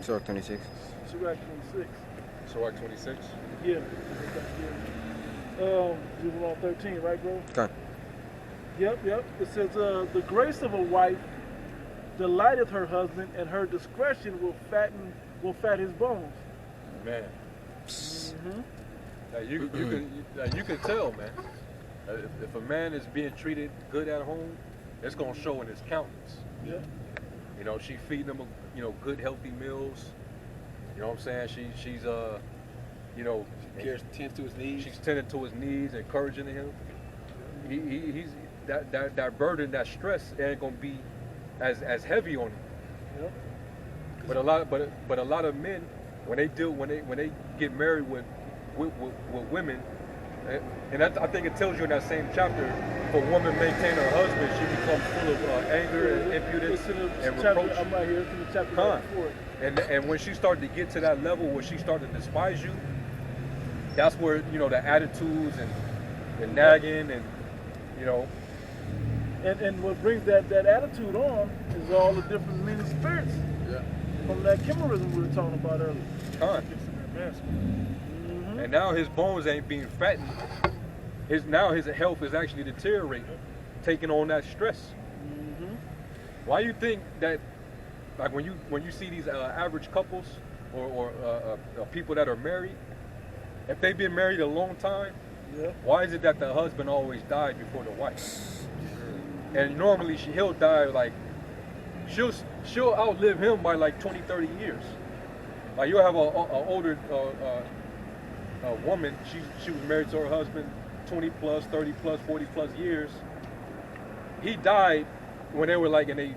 Sirach 26. Sirach 26. Sirach 26? Yeah. Deuteronomy 13, right, bro? Okay. Yep. It says, the grace of a wife delighteth her husband, and her discretion will fat his bones. Man. Mm-hmm. You can tell, man. If a man is being treated good at home, it's gonna show in his countenance. Yeah. You know, she feeding him, good healthy meals. You know what I'm saying? She's tends to his needs. She's tending to his needs, encouraging him. He's that burden, that stress ain't gonna be as heavy on him. Yep. But a lot of men, when they get married with women, and I think it tells you in that same chapter, if a woman maintain her husband, she becomes full of anger and impudence and reproach. I'm right here. It's in the chapter right before. And when she started to get to that level where she started to despise you, that's where the attitudes and nagging and And what brings that attitude on is all the different mean spirits. Yeah. From that chimerism we were talking about earlier. Mm-hmm. And now his bones ain't being fattened. His health is actually deteriorating, taking on that stress. Mm-hmm. Why you think that, like when you see these average couples or people that are married, if they've been married a long time, yeah. Why is it that the husband always died before the wife? And normally he'll die like, she'll outlive him by like 20, 30 years. Like you'll have a older woman, she was married to her husband 20 plus, 30 plus, 40 plus years. He died when they were like in their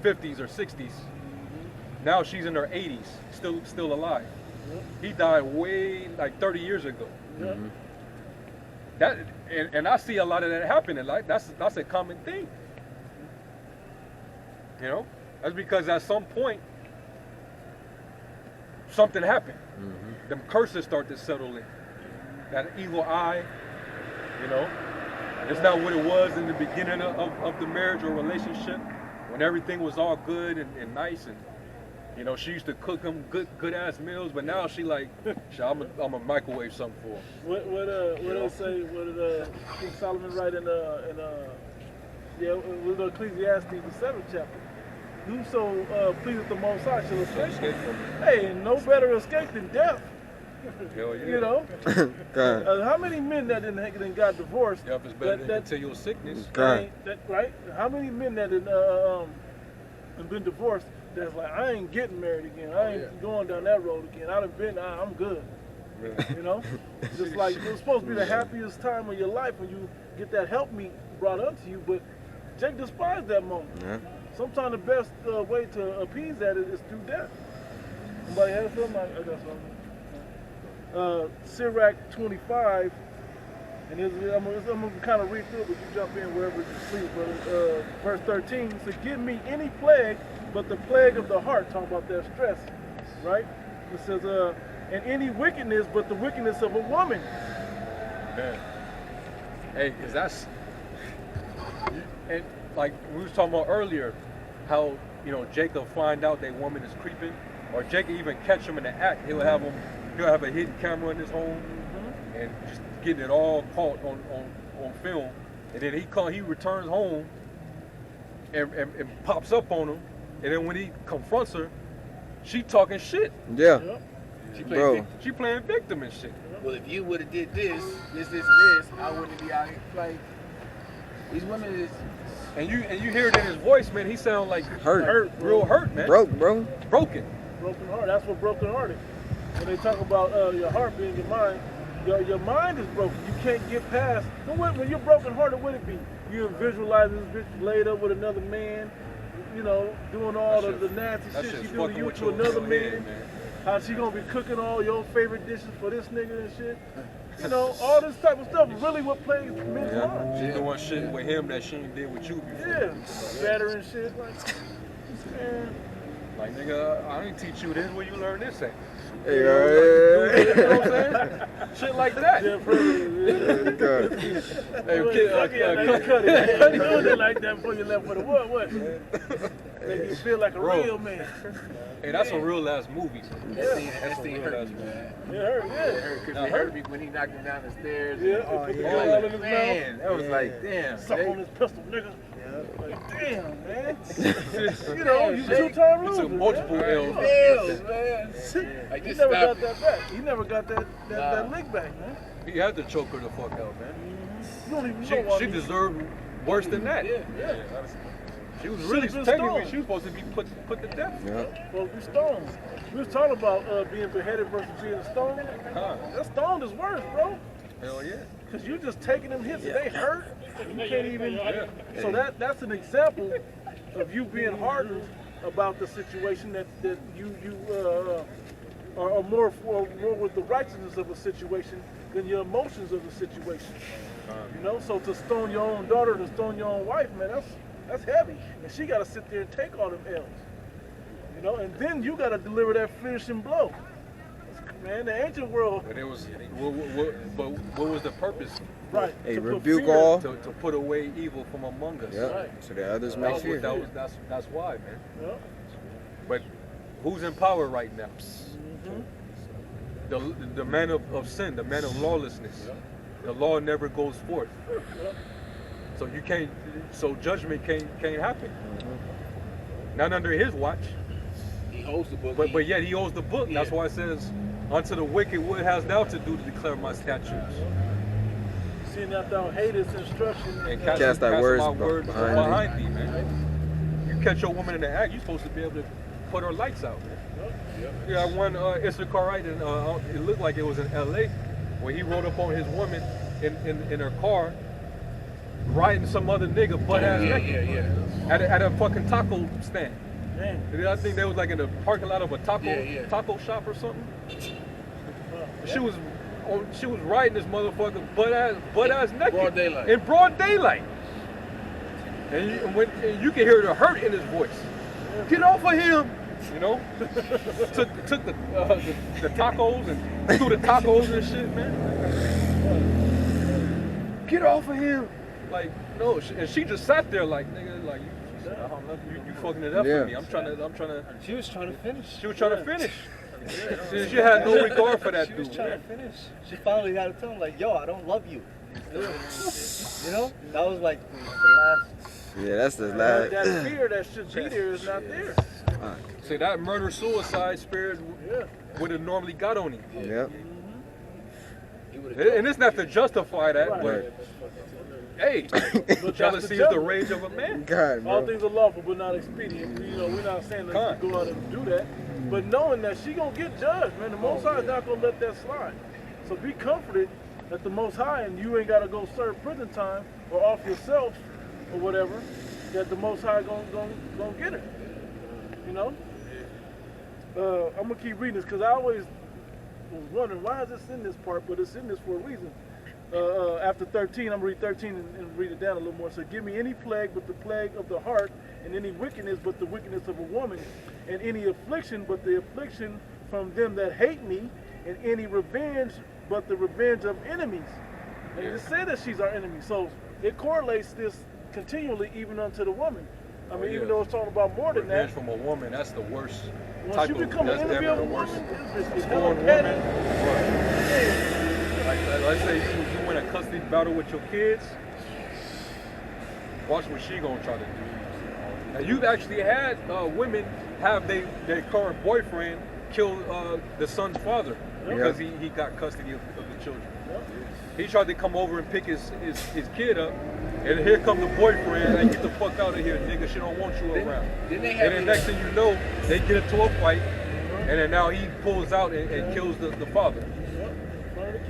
50s or 60s. Mm-hmm. Now she's in her 80s, still alive. Yep. He died way like 30 years ago. Yep. Mm-hmm. That and I see a lot of that happening. Like that's a common thing. That's because at some point something happened. Mm-hmm. Them curses start to settle in. That evil eye, it's not what it was in the beginning of the marriage or relationship when everything was all good and nice and she used to cook them good ass meals, but now she like, I'm a microwave something for her. What did it say? What did King Solomon write in with Ecclesiastes, the 7th chapter? Whoso pleaseth the Most High shall escape. Hey, no better escape than death. Hell yeah. How many men that didn't got divorced? Death is better than continual sickness. Right? How many men that have been divorced? That's like, I ain't getting married again. I ain't going down that road again. I'm good. Yeah. Just like it was supposed to be the happiest time of your life when you get that help meet brought up to you, but Jake despised that moment. Yeah. Sometimes the best way to appease that is through death. Somebody has something? I got something. Sirach 25, and I'm going to kind of read through it, but you jump in wherever you please, brother. Verse 13 says, give me any plague but the plague of the heart, talking about that stress, right? It says, and any wickedness but the wickedness of a woman. Man. Hey, because that's, and like we was talking about earlier, how, Jacob find out that woman is creeping, or Jacob even catch him in the act. He'll have a hidden camera in his home, Mm-hmm. and just getting it all caught on film. And then he returns home and pops up on him. And then when he confronts her, she talking shit. Yeah. Yep. She playing victim and shit. Well, if you would have did this, and this, I wouldn't be out here. Like, these women is... And you hear it in his voice, man. He sound like Hurt, real hurt, man. Broke, bro. Broken. Broken heart. That's what broken heart is. When they talk about your heart being your mind, your mind is broken. You can't get past. When you're broken hearted, what it be? You're visualizing this bitch laid up with another man, doing all the nasty shit she do to you to another man. How she gonna be cooking all your favorite dishes for this nigga and shit. All this type of stuff really what plays men's minds. She doing shit with him that she ain't did with you before. Yeah, better and shit. Man. Like, nigga, I didn't teach you this. Where you learn this at? Hey, You know what I'm saying? Shit like that. Yeah, probably. Hey, Cut it like that before you left with a what? Make you feel like a Bro. real man. Hey, that's a real ass movie. That thing hurt me, man. It hurt, It yeah. hurt because That it hurt me when he knocked him down the stairs. Yeah, Oh, put the yeah. gun all in his Man, mouth. that was like, damn. Suck they- on his pistol, nigga. Like, damn, man. It's You know, you two-time loser. multiple man. L's. Bills, man. Like, He just never stop. got that back. He never got that lick back, man. He had to choke her the fuck out, man. You don't even know why She deserved worse than that. Yeah. She was Should've really been technically stoned. she was supposed to be put to death. Well, we stoned. We was talking about being beheaded versus being stoned. Huh. That stoned is worse, bro. Hell yeah. Because you just taking them hits and they hurt. You can't even. So that's an example of you being hardened about the situation that you are more with the righteousness of a situation than your emotions of the situation. You know, so to stone your own daughter, to stone your own wife, man, that's heavy. And she got to sit there and take all them L's. You know, and then you got to deliver that finishing blow. Man, the ancient world. But it was, what was the purpose? Right. Hey, to put rebuke fear- all. To put away evil from among us. Yep. Right. So the others That may was fear. what- that's why, man. Yeah. But who's in power right now? The man of sin, the man of lawlessness. The law never goes forth. So you can't. So judgment can't happen. Not under his watch. He holds the book. But yet he owes the book. That's why it says, "Unto the wicked, what hast thou to do to declare my statutes?" Seeing that thou hatest instruction. And Cast thy words my words behind behind thee, man. You catch your woman in the act, you're supposed to be able to put her lights out, man. Yeah, one Issacharite, and it looked like it was in L.A. where he rode up on his woman in her car, riding some other nigga butt ass naked at a fucking taco stand. Damn. I think they was like in the parking lot of a taco shop or something. She was riding this motherfucker butt ass naked. Broad daylight. In broad daylight. And you can hear the hurt in his voice. Get off of him! You know? took the tacos and threw the tacos and shit, man. Get off of him! Like, no, and she just sat there like, nigga, like, you fucking it up for me. I'm trying to. She was trying to finish. She was trying to finish. She had no regard for that She dude. was trying man. to finish. She finally had to tell him, like, yo, I don't love you. You know? That was like the last. Yeah, that's the That last. fear that should be there is not there. See, that murder-suicide spirit would have normally got on him. Yep. And it's not to justify that, but hey, jealousy is the rage of a man. God, All bro. things are lawful, but not expedient. You know, we're not saying that you go out and do that, but knowing that she gonna get judged, man. The Most High is not gonna let that slide. So be comforted that the Most High, and you ain't gotta go serve prison time or off yourself or whatever. That the Most High gonna get her. You know. I'm gonna keep reading this because I always was wondering why is this in this part, but it's in this for a reason. After 13, I'm gonna read 13 and read it down a little more. So give me any plague but the plague of the heart, and any wickedness but the wickedness of a woman, and any affliction but the affliction from them that hate me, and any revenge but the revenge of enemies. And it said that she's our enemy, so it correlates this continually even unto the woman. I mean, even though it's talking about more than Revenge that. from a woman, that's the worst Once type you of, become an that's enemy ever of a the worst. woman, it's Scorn petty. woman. Like, let's say you win a custody battle with your kids. Watch what she gonna try to do. Now you've actually had women have their current boyfriend kill the son's father because he got custody of the children. He tried to come over and pick his kid up, and here comes the boyfriend, and get the fuck out of here, nigga, she don't want you around. And then next thing you know, they get into a fight, and then now he pulls out and kills the father.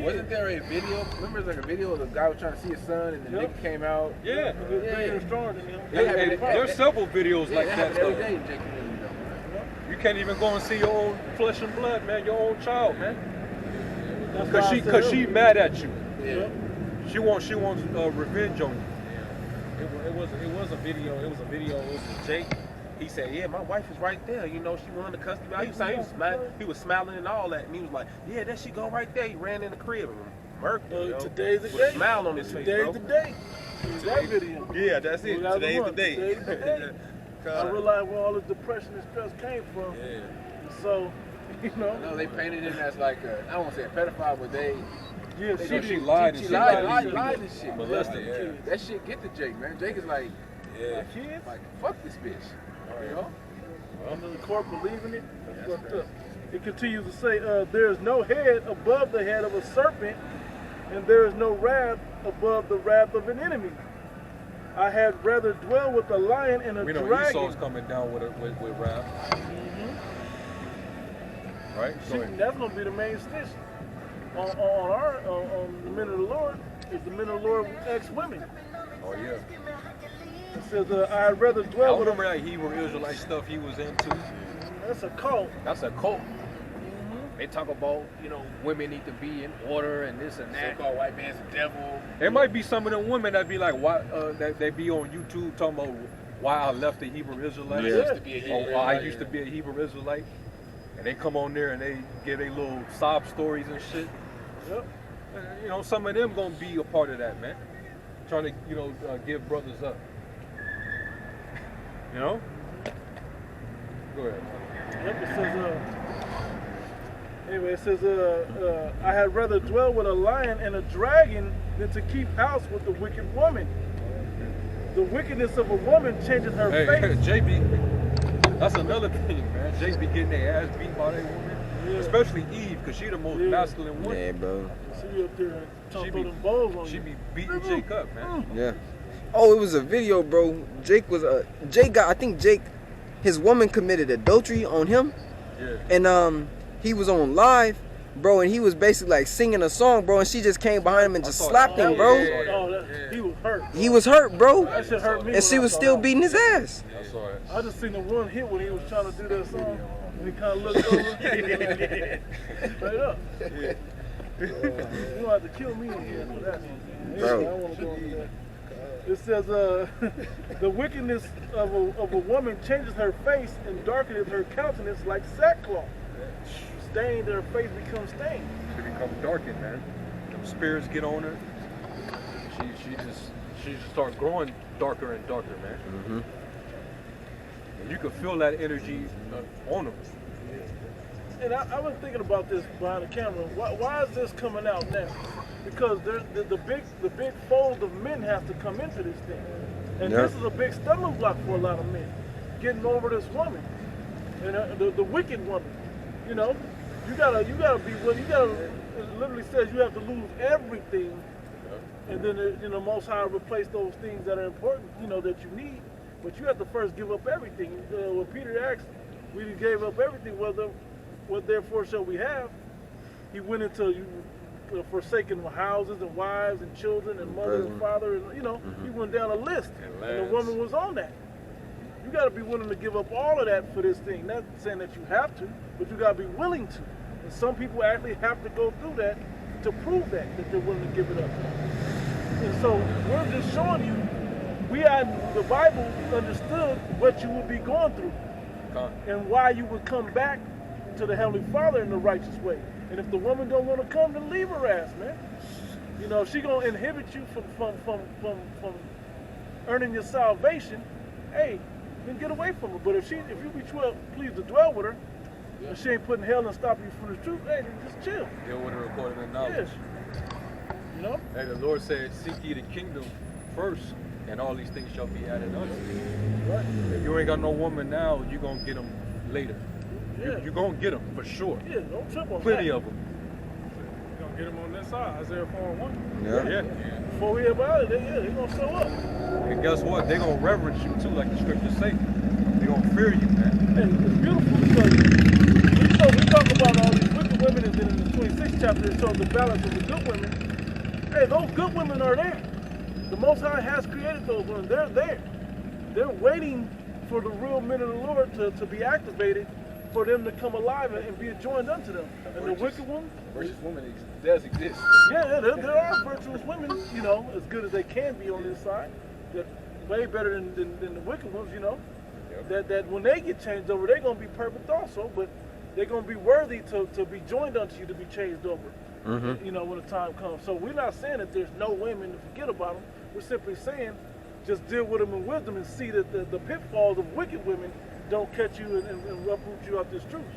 Wasn't there a video? Remember, there's like a video of the guy was trying to see his son, and the nigga came out. Yeah. Bigger, stronger than him. And there's several videos like that. every Though. day in J community though. You can't even go and see your own flesh and blood, man, your own child, man. That's why I said Cause she mad at you. Yeah. She wants revenge on you. It was a video. It was with Jake. He said, "Yeah, my wife is right there. You know, she won the custody battle." He was smiling and all that, and he was like, "Yeah, there she go right there." He ran in the crib and murked her. yo, Today's the with day. a smile on his face, Today's bro. the day. That video. Yeah, that's it. Well, that was Today's one. the day. Today's the day. I realized where all the depression and stress came from. Yeah. And so, you know. No, they painted him as like I don't want to say a pedophile, but Yeah, She lied and she shit. lied and shit. Molested, yeah. kids. That shit get to Jake, man. Jake is like, Yeah. Kids? like fuck this bitch. You know? And then the court believing it. That's fucked up. It continues to say, there is no head above the head of a serpent, and there is no wrath above the wrath of an enemy. I had rather dwell with a lion and a We know dragon. Esau's coming down with wrath. Right? See, that's gonna be the main stitch on the men of the Lord. Is the men of the Lord ex women? Oh yeah. It says, I had rather I dwell with remember that Hebrew Israelite stuff he was into. That's a cult. That's a cult. They talk about, you know, women need to be in order and this and that. So-called white man's devil. There might be some of them women that be like, why that they be on YouTube talking about why I left the Hebrew Israelite. I used to be a Hebrew Or why I Israelite, used to be a Hebrew Israelite. And they come on there and they give their little sob stories and shit. Yep. You know, some of them gonna be a part of that, man. Trying to, you know, give brothers up. You know? Go ahead. Yep, it says, anyway, it says, I had rather dwell with a lion and a dragon than to keep house with the wicked woman. The wickedness of a woman changes her Hey, face. JB, that's another thing, man. JB getting their ass beat by that woman. Yeah. Especially Eve, because she the most Yeah. masculine woman. Yeah, bro. See you up there and trying She to throw be- them balls on She you. be beating Jake up, man. Yeah. Oh, it was a video, bro. Jake was I think Jake, his woman committed adultery on him, Yeah. and he was on live, bro, and he was basically like singing a song, bro, and she just came behind him and just I saw slapped that. him, bro. He was hurt. He was hurt, bro, That shit hurt me. and she was still beating his ass. I saw it. I just seen the one hit when he was trying to do that song. And he kind of looked over. Straight up. You don't have to kill me in here for that. Anyway, Bro. I don't want to go into that. It says, the wickedness of a woman changes her face and darkeneth her countenance like sackcloth. Stained, her face becomes stained. She become darkened, man. Them spirits get on her. She just start growing darker and darker, man. Mm-hmm. And you can feel that energy on them. And I was thinking about this behind the camera. Why is this coming out now? Because the big fold of men has to come into this thing, and Yeah. this is a big stumbling block for a lot of men, getting over this woman, and the wicked woman. You know, you gotta be willing. It literally says you have to lose everything, and then Most High replace those things that are important. You know that you need, but you have to first give up everything. When Peter asked, we gave up everything. What therefore shall we have? He went into forsaken houses and wives and children and mother and father, and he went down a list, and the woman was on that. You got to be willing to give up all of that for this thing. Not saying that you have to, but you got to be willing to. And some people actually have to go through that to prove that they're willing to give it up. And so we're just showing you, the Bible understood what you would be going through and why you would come back to the Heavenly Father in the righteous way. And if the woman don't want to come, then leave her ass, man. You know, she gonna inhibit you from earning your salvation. Hey, then get away from her. But if you be pleased to dwell with her, and she ain't putting hell and stopping you from the truth, hey, then just chill. Deal with her according to knowledge. Yes. You know? Hey, the Lord said, seek ye the kingdom first, and all these things shall be added unto you. Right. If you ain't got no woman now, you gonna get them later. Yeah. You gonna get them for sure. Yeah, don't trip on Plenty that. of them. You're going to get him on this side. Isaiah 4:1. Yeah. Before we about it, they gonna show up. And guess what? They gonna reverence you too, like the scriptures say. They gonna fear you, man. And it's beautiful because we talk about all these wicked women, and then in the 26th chapter it shows the balance of the good women. Hey, those good women are there. The Most High has created those women. They're there. They're waiting for the real men of the Lord to be activated, for them to come alive and be joined unto them. And the wicked ones, Virtuous woman does exist. yeah, there are virtuous women, as good as they can be on this side. That way better than the wicked ones, That when they get changed over, they're gonna be perfect also, but they're gonna be worthy to be joined unto you, to be changed over. Mm-hmm. When the time comes. So we're not saying that there's no women to forget about them. We're simply saying just deal with them in wisdom and see that the pitfalls of wicked women don't catch you and uproot you out this truth.